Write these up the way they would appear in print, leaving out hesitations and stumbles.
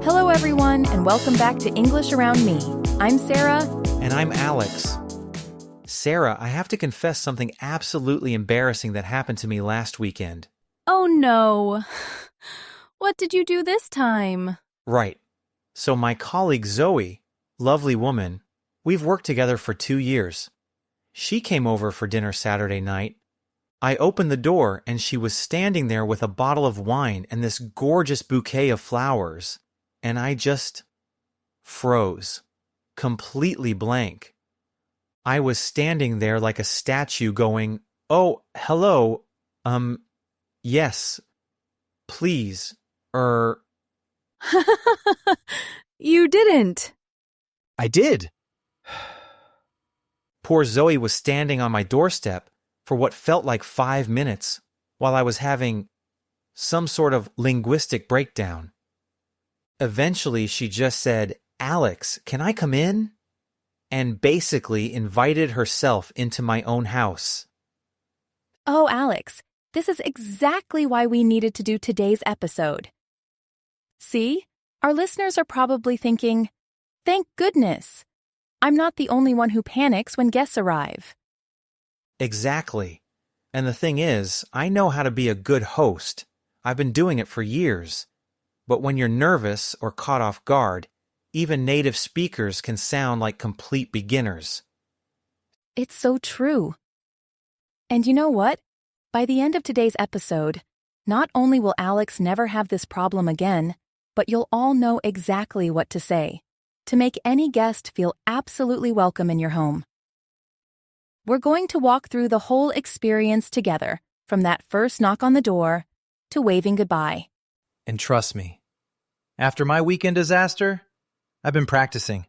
Hello, everyone, and welcome back to English Around Me. I'm Sarah. And I'm Alex. Sarah, I have to confess something absolutely embarrassing that happened to me last weekend. Oh, no. What did you do this time? Right. So my colleague Zoe, lovely woman, we've worked together for 2 years. She came over for dinner Saturday night. I opened the door and she was standing there with a bottle of wine and this gorgeous bouquet of flowers. And I just froze, completely blank. I was standing there like a statue going, "Oh, hello, yes, please, You didn't. I did." Poor Zoe was standing on my doorstep for what felt like 5 minutes while I was having some sort of linguistic breakdown. Eventually, she just said, "Alex, can I come in?" and basically invited herself into my own house. Oh, Alex, this is exactly why we needed to do today's episode. See, our listeners are probably thinking, thank goodness. I'm not the only one who panics when guests arrive. Exactly. And the thing is, I know how to be a good host. I've been doing it for years. But when you're nervous or caught off guard, even native speakers can sound like complete beginners. It's so true. And you know what? By the end of today's episode, not only will Alex never have this problem again, but you'll all know exactly what to say to make any guest feel absolutely welcome in your home. We're going to walk through the whole experience together, from that first knock on the door to waving goodbye. And trust me, after my weekend disaster, I've been practicing.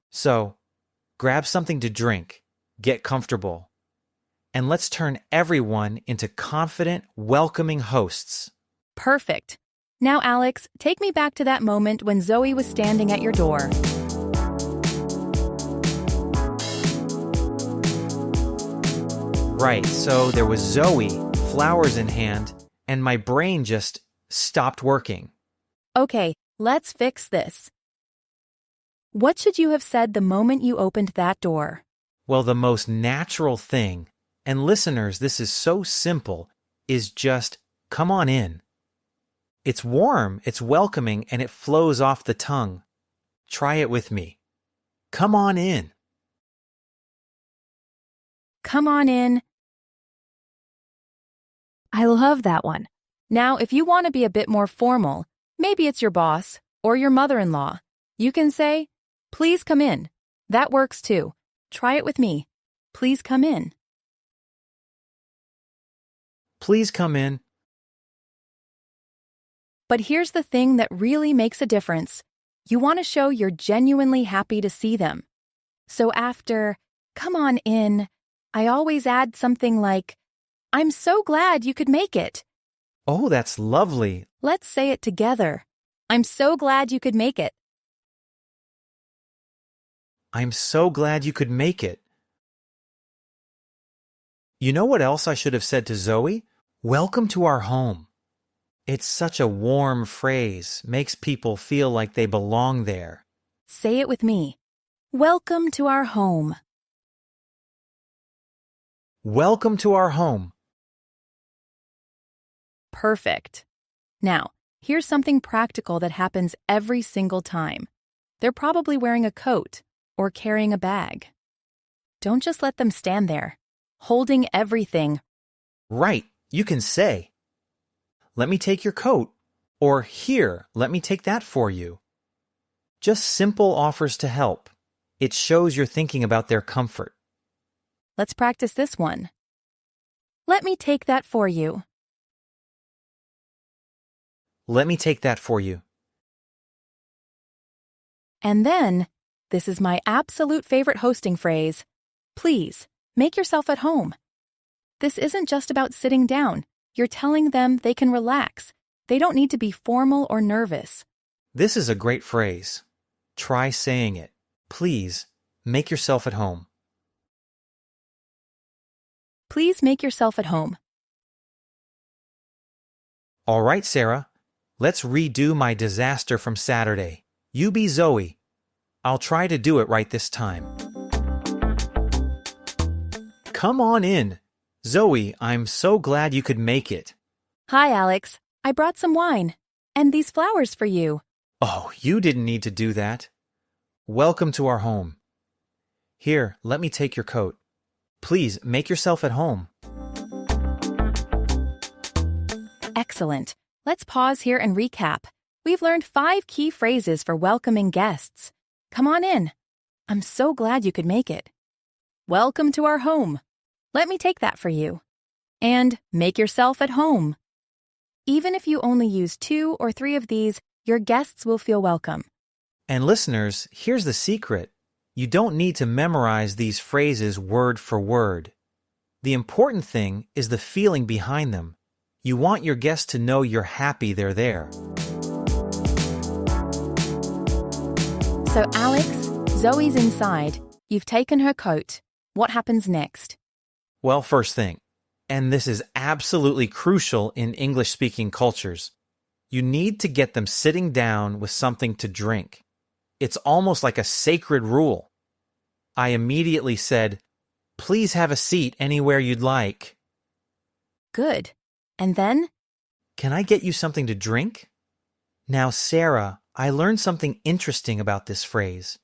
So, grab something to drink, get comfortable, and let's turn everyone into confident, welcoming hosts. Perfect. Now, Alex, take me back to that moment when Zoe was standing at your door. Right, so there was Zoe, flowers in hand, and my brain just stopped working. Okay, let's fix this. What should you have said the moment you opened that door? Well, the most natural thing, and listeners, this is so simple, is just come on in. It's warm, it's welcoming, and it flows off the tongue. Try it with me. Come on in. Come on in. I love that one. Now, if you want to be a bit more formal, maybe it's your boss or your mother-in-law, you can say, "Please come in." That works too. Try it with me. Please come in. Please come in. But here's the thing that really makes a difference. You want to show you're genuinely happy to see them. So after, "Come on in," I always add something like, "I'm so glad you could make it." Oh, that's lovely. Let's say it together. I'm so glad you could make it. I'm so glad you could make it. You know what else I should have said to Zoe? Welcome to our home. It's such a warm phrase, makes people feel like they belong there. Say it with me. Welcome to our home. Welcome to our home. Perfect. Now, here's something practical that happens every single time. They're probably wearing a coat or carrying a bag. Don't just let them stand there, holding everything. Right, you can say, "Let me take your coat," or "Here, let me take that for you." Just simple offers to help. It shows you're thinking about their comfort. Let's practice this one. Let me take that for you. Let me take that for you. And then, this is my absolute favorite hosting phrase, please, make yourself at home. This isn't just about sitting down. You're telling them they can relax. They don't need to be formal or nervous. This is a great phrase. Try saying it. Please, make yourself at home. Please make yourself at home. All right, Sarah. Let's redo my disaster from Saturday. You be Zoe. I'll try to do it right this time. Come on in. Zoe, I'm so glad you could make it. Hi, Alex. I brought some wine. And these flowers for you. Oh, you didn't need to do that. Welcome to our home. Here, let me take your coat. Please, make yourself at home. Excellent. Let's pause here and recap. We've learned 5 key phrases for welcoming guests. Come on in. I'm so glad you could make it. Welcome to our home. Let me take that for you. And make yourself at home. Even if you only use 2 or 3 of these, your guests will feel welcome. And listeners, here's the secret. You don't need to memorize these phrases word for word. The important thing is the feeling behind them. You want your guests to know you're happy they're there. So Alex, Zoe's inside. You've taken her coat. What happens next? Well, first thing, and this is absolutely crucial in English-speaking cultures, you need to get them sitting down with something to drink. It's almost like a sacred rule. I immediately said, "Please have a seat anywhere you'd like." Good. And then? "Can I get you something to drink?" Now, Sarah, I learned something interesting about this phrase.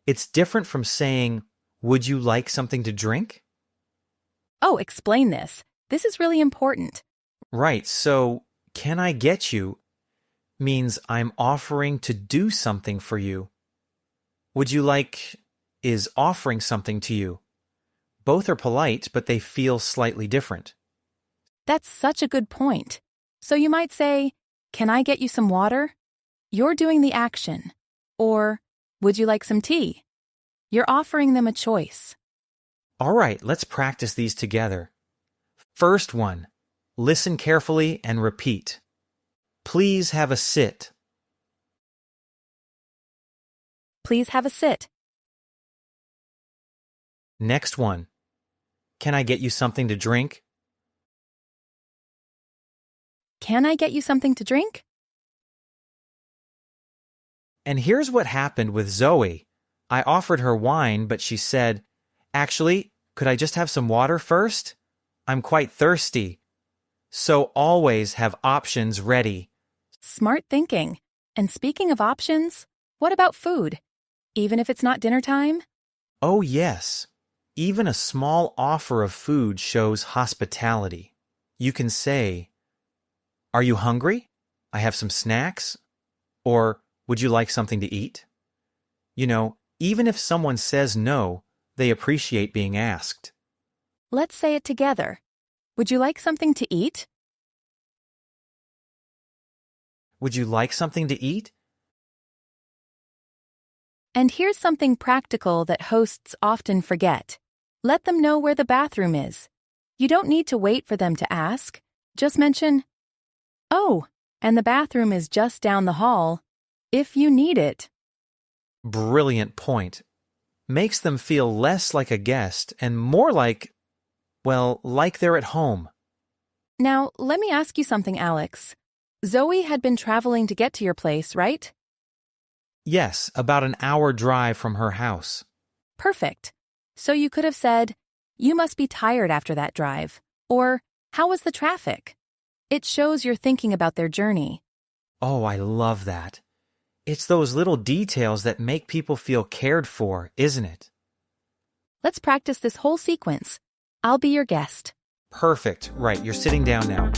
It's different from saying, "Would you like something to drink?" Oh, explain this. This is really important. Right, so, "Can I get you?" means I'm offering to do something for you. "Would you like" is offering something to you. Both are polite, but they feel slightly different. That's such a good point. So you might say, "Can I get you some water?" You're doing the action. Or, "Would you like some tea?" You're offering them a choice. All right, let's practice these together. First one, listen carefully and repeat. Please have a sit. Please have a sit. Next one, can I get you something to drink? Can I get you something to drink? And here's what happened with Zoe. I offered her wine, but she said, "Actually, could I just have some water first? I'm quite thirsty." So always have options ready. Smart thinking. And speaking of options, what about food? Even if it's not dinner time? Oh, yes. Even a small offer of food shows hospitality. You can say, "Are you hungry? I have some snacks." Or, "Would you like something to eat?" You know, even if someone says no, they appreciate being asked. Let's say it together. Would you like something to eat? Would you like something to eat? And here's something practical that hosts often forget. Let them know where the bathroom is. You don't need to wait for them to ask. Just mention, "Oh, and the bathroom is just down the hall, if you need it." Brilliant point. Makes them feel less like a guest and more like, well, like they're at home. Now, let me ask you something, Alex. Zoe had been traveling to get to your place, right? Yes, about an hour drive from her house. Perfect. So you could have said, "You must be tired after that drive," or "How was the traffic?" It shows you're thinking about their journey. Oh, I love that. It's those little details that make people feel cared for, isn't it? Let's practice this whole sequence. I'll be your guest. Perfect. Right, you're sitting down now.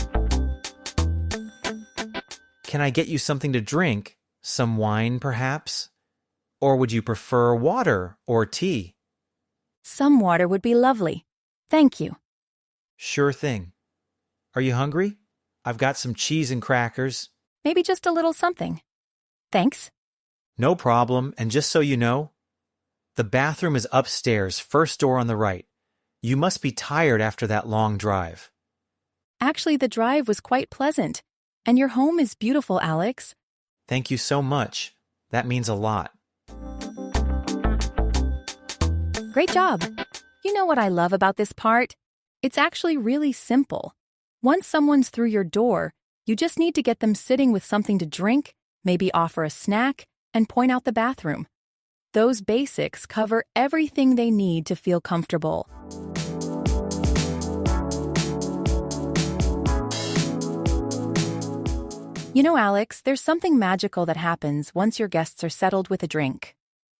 Can I get you something to drink? Some wine, perhaps? Or would you prefer water or tea? Some water would be lovely. Thank you. Sure thing. Are you hungry? I've got some cheese and crackers. Maybe just a little something. Thanks. No problem, and just so you know, the bathroom is upstairs, first door on the right. You must be tired after that long drive. Actually, the drive was quite pleasant. And your home is beautiful, Alex. Thank you so much. That means a lot. Great job. You know what I love about this part? It's actually really simple. Once someone's through your door, You just need to get them sitting with something to drink, maybe offer a snack, and point out the bathroom. Those basics cover everything they need to feel comfortable. You know, Alex, there's something magical that happens once your guests are settled with a drink.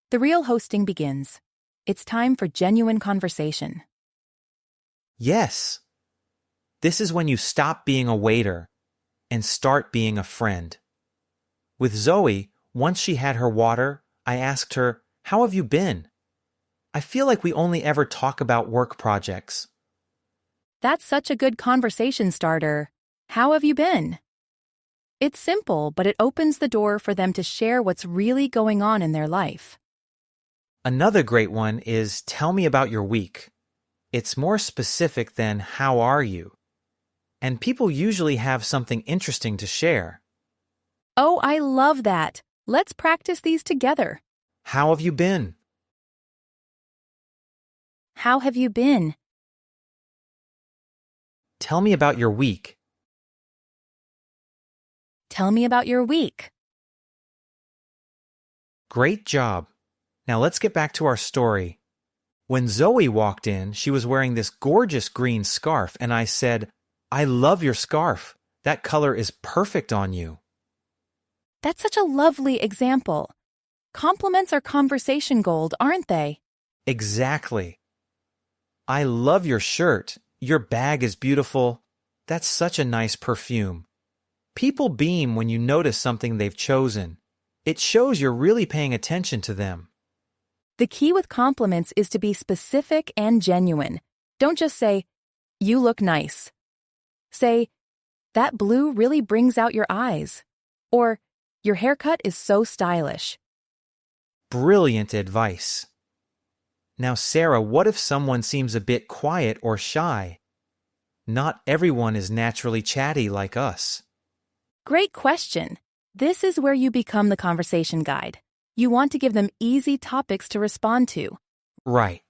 The real hosting begins. It's time for genuine conversation. Yes. This is when you stop being a waiter and start being a friend. With Zoe, once she had her water, I asked her, "How have you been?" I feel like we only ever talk about work projects. That's such a good conversation starter. How have you been? It's simple, but it opens the door for them to share what's really going on in their life. Another great one is "Tell me about your week." It's more specific than "How are you?" And people usually have something interesting to share. Oh, I love that. Let's practice these together. How have you been? How have you been? Tell me about your week. Tell me about your week. Great job. Now let's get back to our story. When Zoe walked in, she was wearing this gorgeous green scarf, and I said, "I love your scarf. That color is perfect on you." That's such a lovely example. Compliments are conversation gold, aren't they? Exactly. "I love your shirt. Your bag is beautiful. That's such a nice perfume." People beam when you notice something they've chosen. It shows you're really paying attention to them. The key with compliments is to be specific and genuine. Don't just say, "You look nice." Say, "That blue really brings out your eyes." Or, "Your haircut is so stylish." Brilliant advice. Now, Sarah, what if someone seems a bit quiet or shy? Not everyone is naturally chatty like us. Great question. This is where you become the conversation guide. You want to give them easy topics to respond to. Right.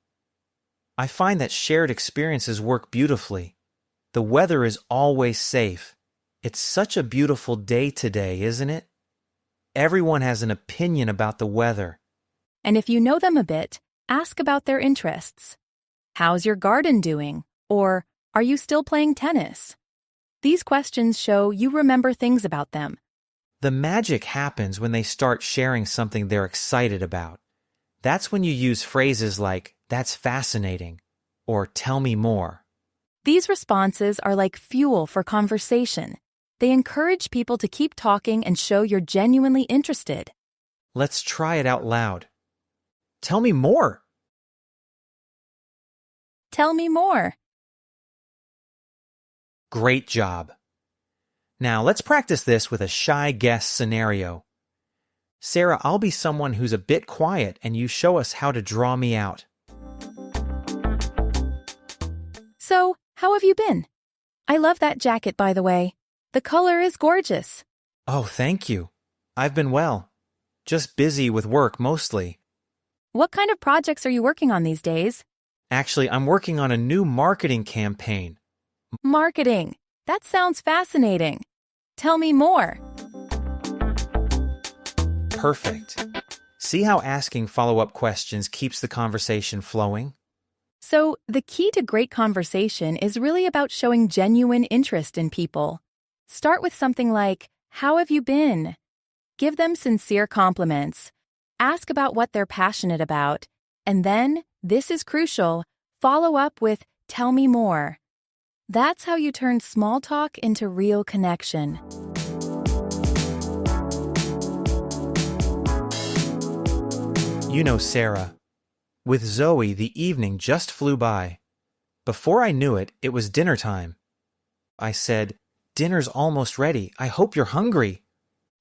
I find that shared experiences work beautifully. The weather is always safe. It's such a beautiful day today, isn't it? Everyone has an opinion about the weather. And if you know them a bit, ask about their interests. How's your garden doing? Or, are you still playing tennis? These questions show you remember things about them. The magic happens when they start sharing something they're excited about. That's when you use phrases like, "That's fascinating," or "Tell me more." These responses are like fuel for conversation. They encourage people to keep talking and show you're genuinely interested. Let's try it out loud. Tell me more. Tell me more. Great job. Now let's practice this with a shy guest scenario. Sarah, I'll be someone who's a bit quiet and you show us how to draw me out. So, how have you been? I love that jacket, by the way. The color is gorgeous. Oh, thank you. I've been well. Just busy with work mostly. What kind of projects are you working on these days? Actually, I'm working on a new marketing campaign. Marketing. That sounds fascinating. Tell me more. Perfect. See how asking follow-up questions keeps the conversation flowing? So, the key to great conversation is really about showing genuine interest in people. Start with something like, "How have you been?" Give them sincere compliments. Ask about what they're passionate about. And then, this is crucial, follow up with, "Tell me more." That's how you turn small talk into real connection. You know, Sarah, with Zoe, the evening just flew by. Before I knew it, it was dinner time. I said, "Dinner's almost ready. I hope you're hungry."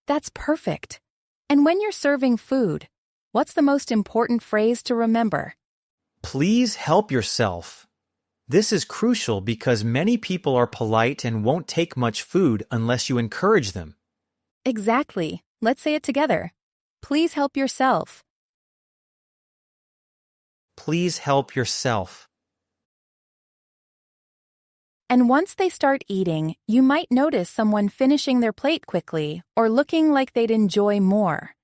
That's perfect. And when you're serving food, what's the most important phrase to remember? Please help yourself. This is crucial because many people are polite and won't take much food unless you encourage them. Exactly. Let's say it together. Please help yourself. Please help yourself. And once they start eating, you might notice someone finishing their plate quickly or looking like they'd enjoy more.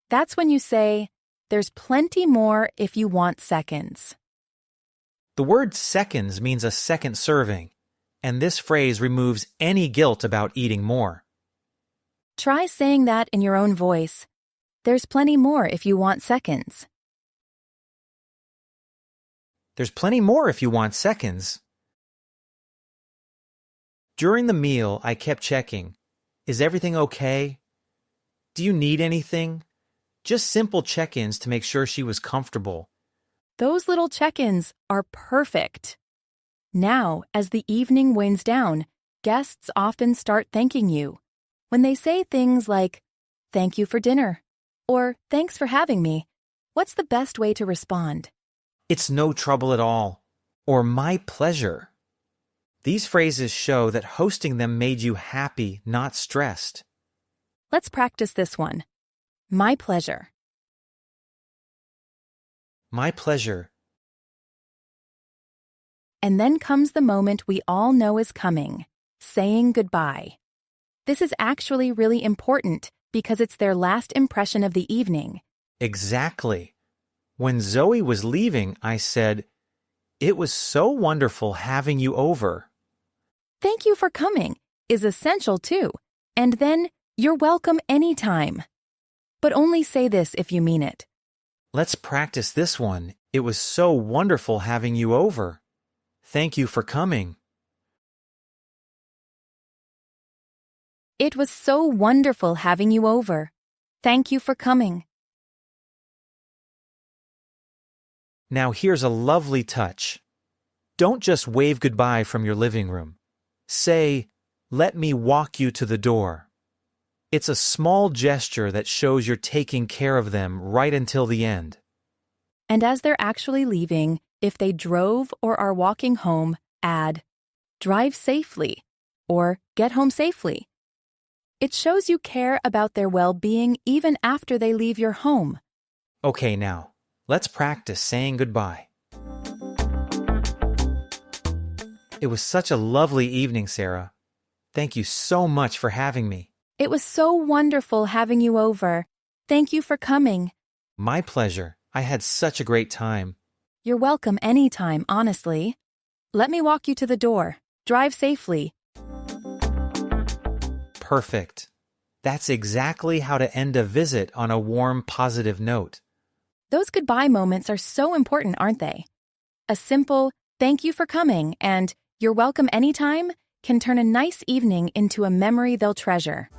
That's when you say, "There's plenty more if you want seconds." The word seconds means a second serving, and this phrase removes any guilt about eating more. Try saying that in your own voice. "There's plenty more if you want seconds." There's plenty more if you want seconds. During the meal, I kept checking. Is everything okay? Do you need anything? Just simple check-ins to make sure she was comfortable. Those little check-ins are perfect. Now, as the evening winds down, guests often start thanking you. When they say things like, "Thank you for dinner," or "Thanks for having me," what's the best way to respond? It's no trouble at all, or my pleasure. These phrases show that hosting them made you happy, not stressed. Let's practice this one. My pleasure. My pleasure. And then comes the moment we all know is coming, saying goodbye. This is actually really important because it's their last impression of the evening. Exactly. When Zoe was leaving, I said, "It was so wonderful having you over." "Thank you for coming" is essential too. And then, "You're welcome anytime." But only say this if you mean it. Let's practice this one. It was so wonderful having you over. Thank you for coming. It was so wonderful having you over. Thank you for coming. Now here's a lovely touch. Don't just wave goodbye from your living room. Say, "Let me walk you to the door." It's a small gesture that shows you're taking care of them right until the end. And as they're actually leaving, if they drove or are walking home, add, "Drive safely," or "Get home safely." It shows you care about their well-being even after they leave your home. Okay, now, let's practice saying goodbye. It was such a lovely evening, Sarah. Thank you so much for having me. It was so wonderful having you over. Thank you for coming. My pleasure. I had such a great time. You're welcome anytime, honestly. Let me walk you to the door. Drive safely. Perfect. That's exactly how to end a visit on a warm, positive note. Those goodbye moments are so important, aren't they? A simple, "Thank you for coming," and "You're welcome anytime" can turn a nice evening into a memory they'll treasure.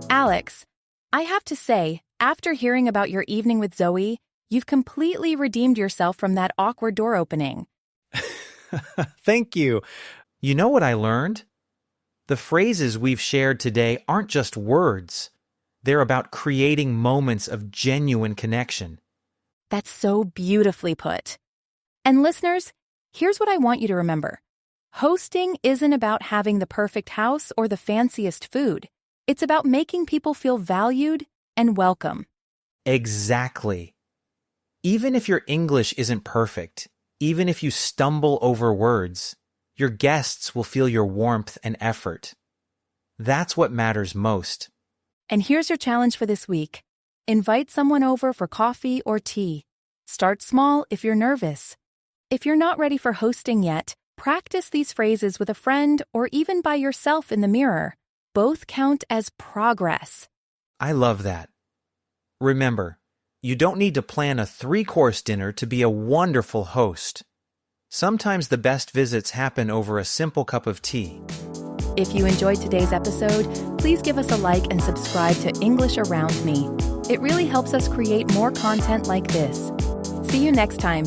Alex, I have to say, after hearing about your evening with Zoe, you've completely redeemed yourself from that awkward door opening. Thank you. You know what I learned? The phrases we've shared today aren't just words. They're about creating moments of genuine connection. That's so beautifully put. And listeners, here's what I want you to remember. Hosting isn't about having the perfect house or the fanciest food. It's about making people feel valued and welcome. Exactly. Even if your English isn't perfect, even if you stumble over words, your guests will feel your warmth and effort. That's what matters most. And here's your challenge for this week. Invite someone over for coffee or tea. Start small if you're nervous. If you're not ready for hosting yet, practice these phrases with a friend or even by yourself in the mirror. Both count as progress. I love that. Remember, you don't need to plan a 3-course dinner to be a wonderful host. Sometimes the best visits happen over a simple cup of tea. If you enjoyed today's episode, please give us a like and subscribe to English Around Me. It really helps us create more content like this. See you next time.